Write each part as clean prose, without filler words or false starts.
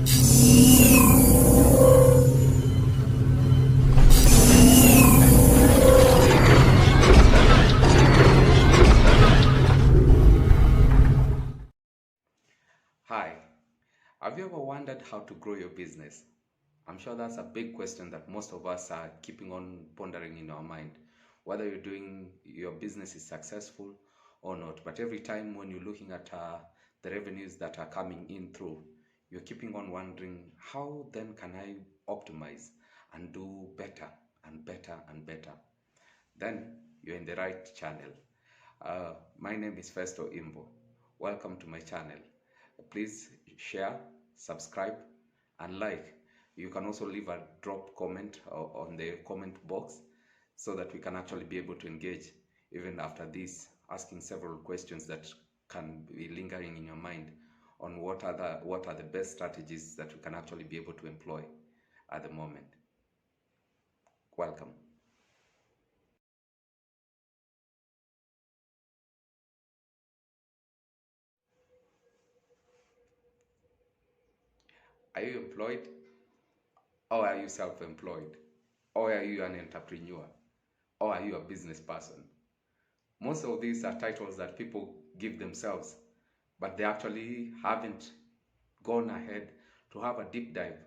Hi, have you ever wondered how to grow your business? I'm sure that's a big question that most of us are keeping on pondering in our mind. Whether you're doing your business is successful or not, but every time when you're looking at the revenues that are coming in through, you're keeping on wondering how then can I optimize and do better and better and better? Then you're in the right channel. My name is Festo Imbo. Welcome to my channel. Please share, subscribe, and like. You can also leave a drop comment on the comment box so that we can actually be able to engage even after this, asking several questions that can be lingering in your mind on what are the best strategies that we can actually be able to employ at the moment. Welcome. Are you employed or are you self-employed? Or are you an entrepreneur? Or are you a business person? Most of these are titles that people give themselves, but they actually haven't gone ahead to have a deep dive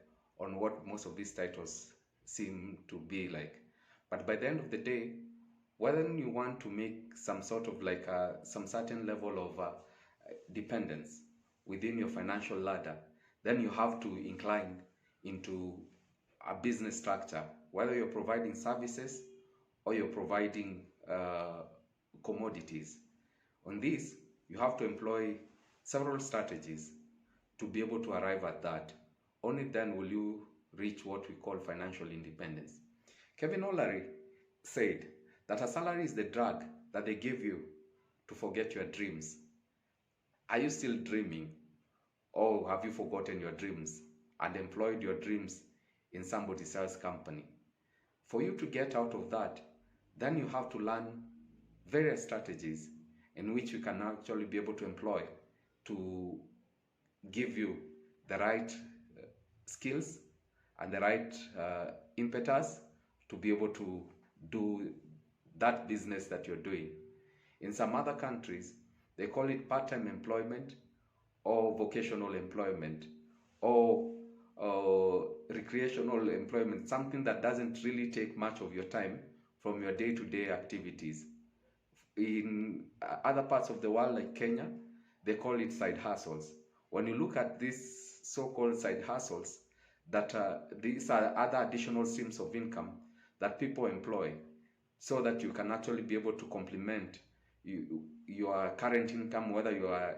on what most of these titles seem to be like. But by the end of the day, whether you want to make some sort of like some certain level of dependence within your financial ladder, then you have to incline into a business structure, whether you're providing services or you're providing commodities. On this, you have to employ several strategies to be able to arrive at that. Only then will you reach what we call financial independence. Kevin O'Leary said that a salary is the drug that they give you to forget your dreams. Are you still dreaming, or have you forgotten your dreams and employed your dreams in somebody else's company? For you to get out of that, then you have to learn various strategies in which you can actually be able to employ to give you the right skills and the right impetus to be able to do that business that you're doing. In some other countries, they call it part-time employment or vocational employment or recreational employment, something that doesn't really take much of your time from your day-to-day activities. In other parts of the world like Kenya, they call it side hustles. When you look at these so-called side hustles, that these are other additional streams of income that people employ so that you can actually be able to complement your current income, whether you are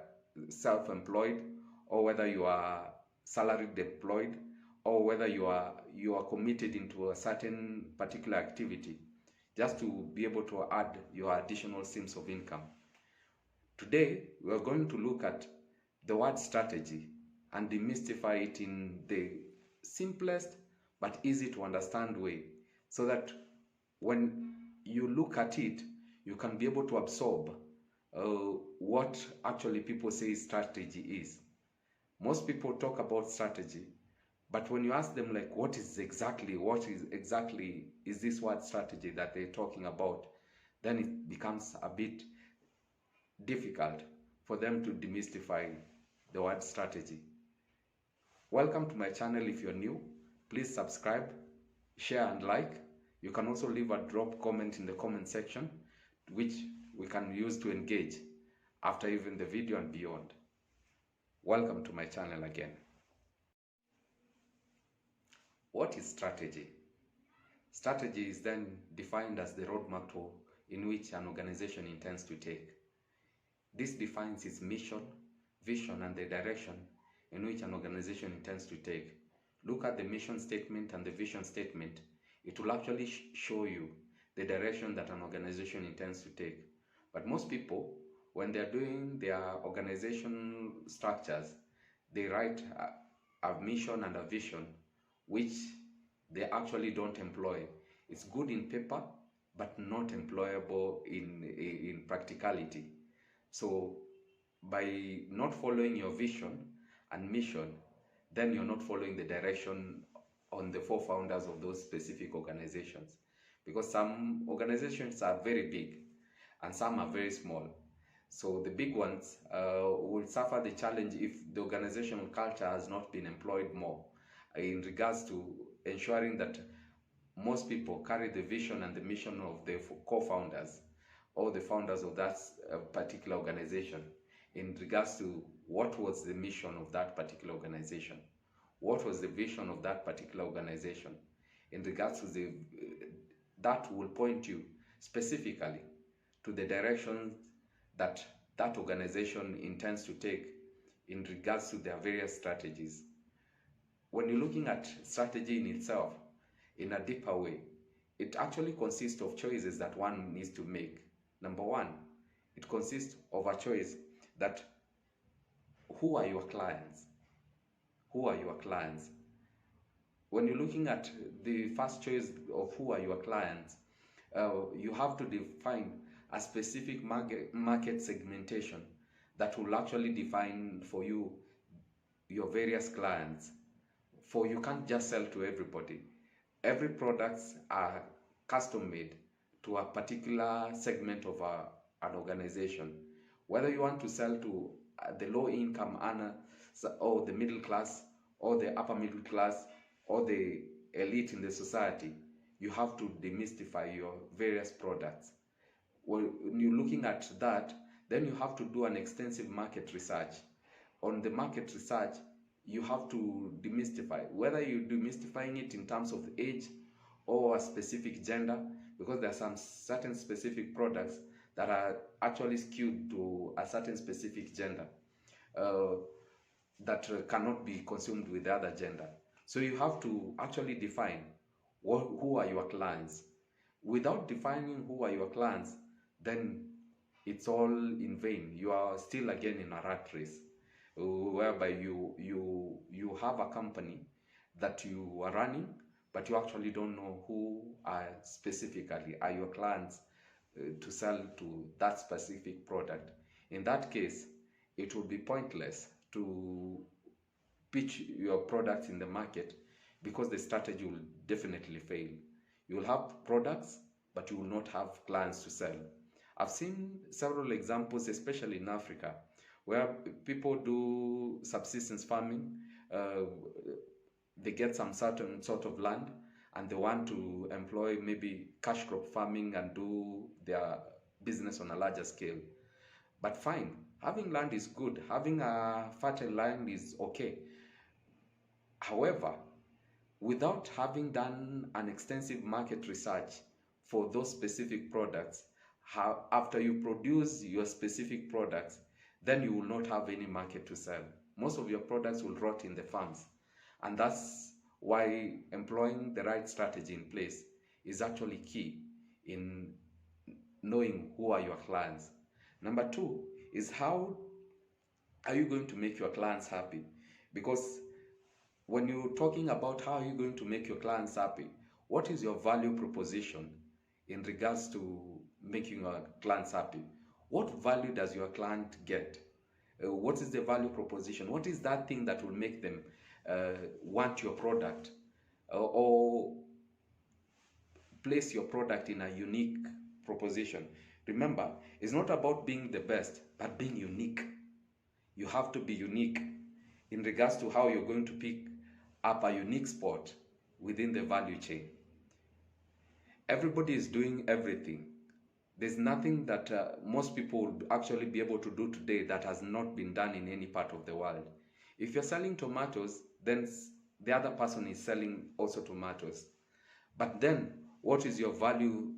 self-employed or whether you are salaried employed or whether you are committed into a certain particular activity, just to be able to add your additional streams of income. Today, we are going to look at the word strategy and demystify it in the simplest but easy to understand way, so that when you look at it, you can be able to absorb what actually people say strategy is. Most people talk about strategy, but when you ask them like what is exactly is this word strategy that they're talking about, then it becomes a bit difficult for them to demystify the word strategy. Welcome to my channel. If you're new, please subscribe, share and like. You can also leave a drop comment in the comment section, which we can use to engage after even the video and beyond. Welcome to my channel again. What is strategy? Strategy is then defined as the roadmap in which an organization intends to take. This defines its mission, vision, and the direction in which an organization intends to take. Look at the mission statement and the vision statement. It will actually show you the direction that an organization intends to take. But most people, when they're doing their organization structures, they write a mission and a vision, which they actually don't employ. It's good in paper, but not employable in practicality. So by not following your vision and mission, then you're not following the direction on the four founders of those specific organizations. Because some organizations are very big and some are very small. So the big ones will suffer the challenge if the organizational culture has not been employed more in regards to ensuring that most people carry the vision and the mission of the co-founders or the founders of that particular organization in regards to what was the mission of that particular organization, what was the vision of that particular organization, in regards to the that will point you specifically to the direction that that organization intends to take in regards to their various strategies. When you're looking at strategy in itself in a deeper way, it actually consists of choices that one needs to make. Number one, it consists of a choice that who are your clients? Who are your clients? When you're looking at the first choice of who are your clients, you have to define a specific market segmentation that will actually define for you your various clients. For you can't just sell to everybody. Every products are custom made to a particular segment of an organization. Whether you want to sell to the low income earner or the middle class or the upper middle class or the elite in the society, you have to demystify your various products. When you're looking at that, then you have to do an extensive market research. On the market research, you have to demystify, whether you're demystifying it in terms of age or a specific gender, because there are some certain specific products that are actually skewed to a certain specific gender that cannot be consumed with the other gender. So you have to actually define who are your clients. Without defining who are your clients, then it's all in vain. You are still again in a rat race, whereby you have a company that you are running, but you actually don't know who are specifically are your clients to sell to that specific product. In that case, it will be pointless to pitch your products in the market because the strategy will definitely fail. You will have products, but you will not have clients to sell. I've seen several examples, especially in Africa, where people do subsistence farming. They get some certain sort of land and they want to employ maybe cash crop farming and do their business on a larger scale. But fine, having land is good. Having a fertile land is okay. However, without having done an extensive market research for those specific products, after you produce your specific products, then you will not have any market to sell. Most of your products will rot in the farms. And that's why employing the right strategy in place is actually key in knowing who are your clients. Number two is how are you going to make your clients happy? Because when you're talking about how are you going to make your clients happy, what is your value proposition in regards to making your clients happy? What value does your client get? What is the value proposition? What is that thing that will make them want your product or place your product in a unique proposition? Remember, it's not about being the best, but being unique. You have to be unique in regards to how you're going to pick up a unique spot within the value chain. Everybody is doing everything. There's nothing that most people will actually be able to do today that has not been done in any part of the world. If you're selling tomatoes, then the other person is selling also tomatoes. But then, what is your value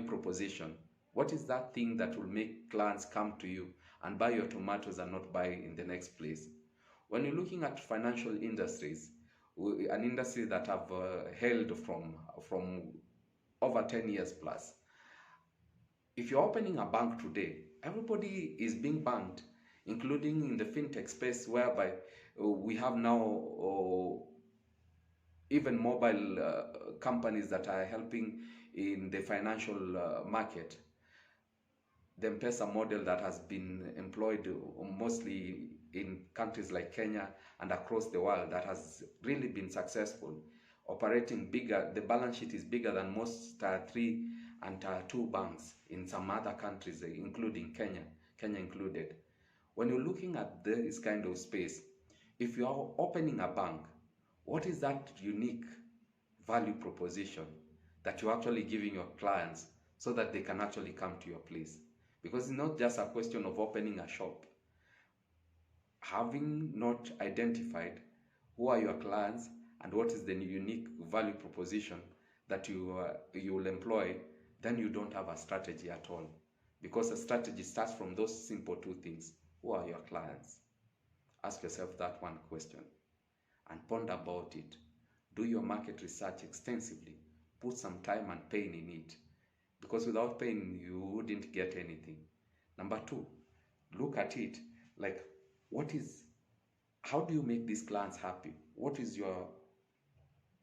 proposition? What is that thing that will make clients come to you and buy your tomatoes and not buy in the next place? When you're looking at financial industries, an industry that I've held from over 10 years plus, if you're opening a bank today, everybody is being banked, including in the fintech space, whereby we have now even mobile companies that are helping in the financial market. The M-Pesa model that has been employed mostly in countries like Kenya and across the world that has really been successful, operating bigger. The balance sheet is bigger than most tier 3 and tier 2 banks in some other countries, including Kenya included. When you're looking at this kind of space, if you are opening a bank, what is that unique value proposition that you're actually giving your clients so that they can actually come to your place? Because it's not just a question of opening a shop. Having not identified who are your clients and what is the unique value proposition that you will employ, then you don't have a strategy at all. Because a strategy starts from those simple two things. Who are your clients? Ask yourself that one question and ponder about it. Do your market research extensively. Put some time and pain in it. Because without pain, you wouldn't get anything. Number 2, look at it like, how do you make these clients happy? What is your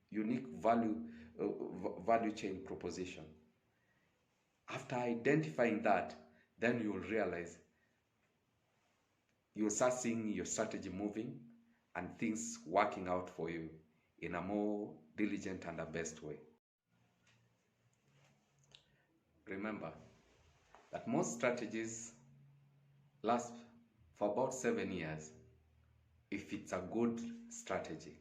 unique value chain proposition? After identifying that, then you'll realize you'll start seeing your strategy moving and things working out for you in a more diligent and a best way. Remember that most strategies last for about 7 years if it's a good strategy.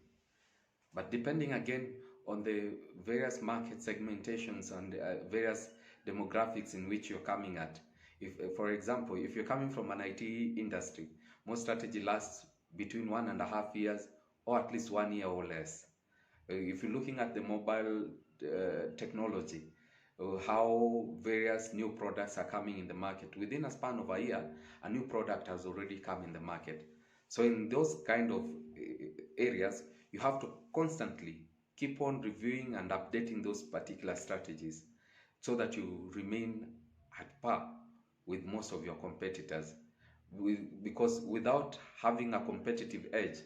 But depending again on the various market segmentations and various demographics in which you're coming at. If, for example, if you're coming from an IT industry, most strategy lasts between 1.5 years or at least 1 year or less. If you're looking at the mobile technology, how various new products are coming in the market, within a span of a year, a new product has already come in the market. So in those kind of areas, you have to constantly keep on reviewing and updating those particular strategies so that you remain at par with most of your competitors. Because without having a competitive edge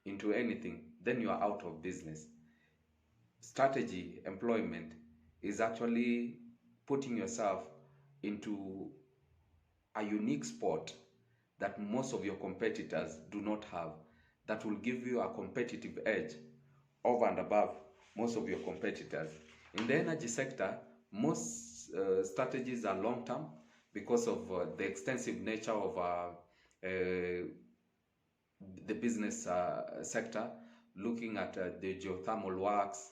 into anything, then you are out of business. Strategy employment is actually putting yourself into a unique spot that most of your competitors do not have, that will give you a competitive edge over and above most of your competitors. In the energy sector, most strategies are long-term because of the extensive nature of the business sector, looking at the geothermal works,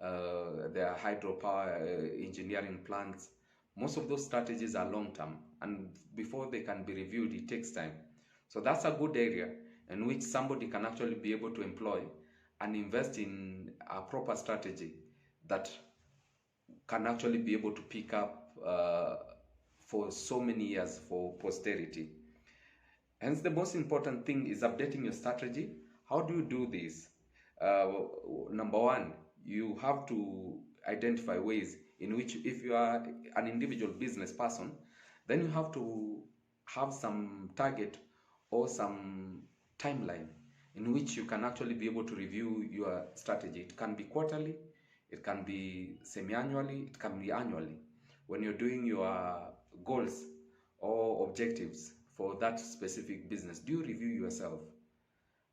the hydropower engineering plants. Most of those strategies are long-term, and before they can be reviewed, it takes time. So that's a good area in which somebody can actually be able to employ and invest in a proper strategy that can actually be able to pick up for so many years for posterity. Hence, the most important thing is updating your strategy. How do you do this? Number 1, you have to identify ways in which, if you are an individual business person, then you have to have some target or some timeline in which you can actually be able to review your strategy. It can be quarterly, it can be semi-annually, it can be annually. When you're doing your goals or objectives for that specific business, do you review yourself?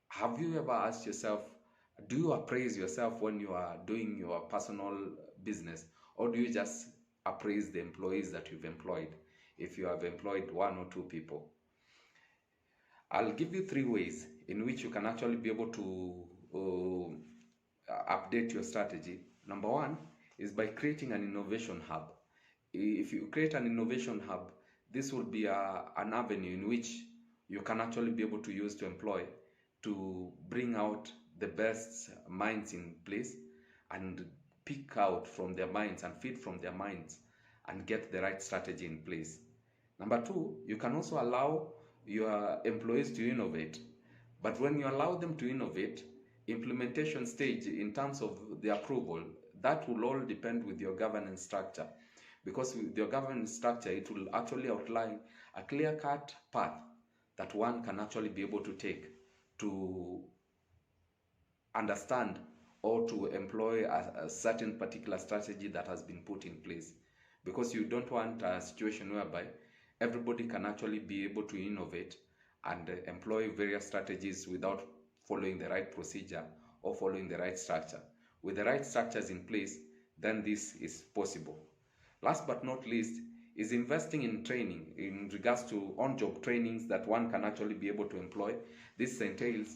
Have you ever asked yourself, do you appraise yourself when you are doing your personal business, or do you just appraise the employees that you've employed, if you have employed 1 or 2 people? I'll give you 3 ways in which you can actually be able to update your strategy. Number 1 is by creating an innovation hub. If you create an innovation hub, this will be an avenue in which you can actually be able to use to employ, to bring out the best minds in place and pick out from their minds and feed from their minds and get the right strategy in place. Number 2, you can also allow your employees to innovate. But when you allow them to innovate, implementation stage in terms of the approval, that will all depend with your governance structure. Because with your governance structure, it will actually outline a clear-cut path that one can actually be able to take to understand or to employ a certain particular strategy that has been put in place. Because you don't want a situation whereby everybody can actually be able to innovate and employ various strategies without following the right procedure or following the right structure. With the right structures in place, then this is possible. Last but not least is investing in training in regards to on-job trainings that one can actually be able to employ. This entails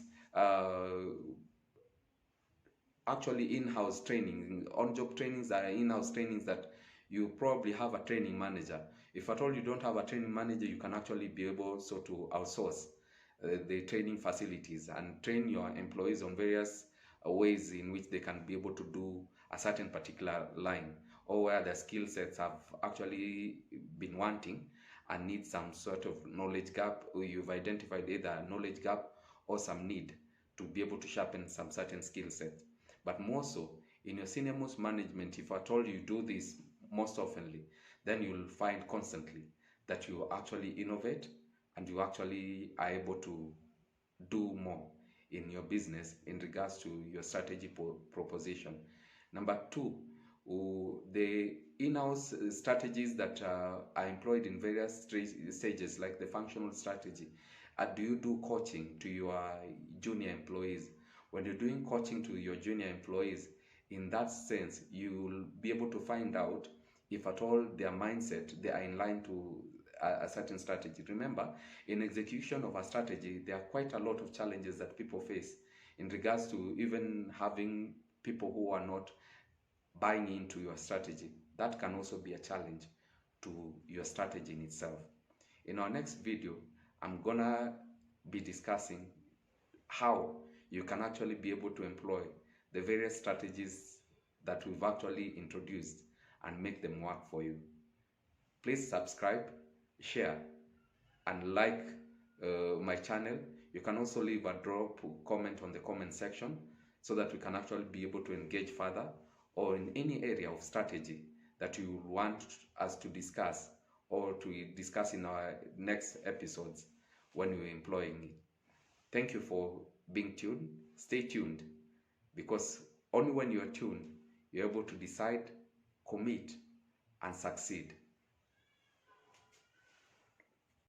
actually in-house training. On-job trainings are in-house trainings that you probably have a training manager. If at all you don't have a training manager, you can actually be able so to outsource the training facilities and train your employees on various ways in which they can be able to do a certain particular line, or where their skill sets have actually been wanting and need some sort of knowledge gap, or you've identified either a knowledge gap or some need to be able to sharpen some certain skill sets. But more so, in your senior most management, if at all you do this most oftenly, then you'll find constantly that you actually innovate and you actually are able to do more in your business in regards to your strategy proposition. Number two, the in-house strategies that are employed in various stages, like the functional strategy. Do you do coaching to your junior employees? When you're doing coaching to your junior employees, in that sense, you'll be able to find out if at all their mindset, they are in line to a certain strategy. Remember, in execution of a strategy, there are quite a lot of challenges that people face in regards to even having people who are not buying into your strategy. That can also be a challenge to your strategy in itself. In our next video, I'm gonna be discussing how you can actually be able to employ the various strategies that we've actually introduced and make them work for you. Please subscribe, share, and like my channel. You can also leave a drop comment on the comment section so that we can actually be able to engage further, or in any area of strategy that you want us to discuss or to discuss in our next episodes when we're employing it. Thank you for being tuned. Stay tuned, because only when you're tuned, you're able to decide, commit, and succeed.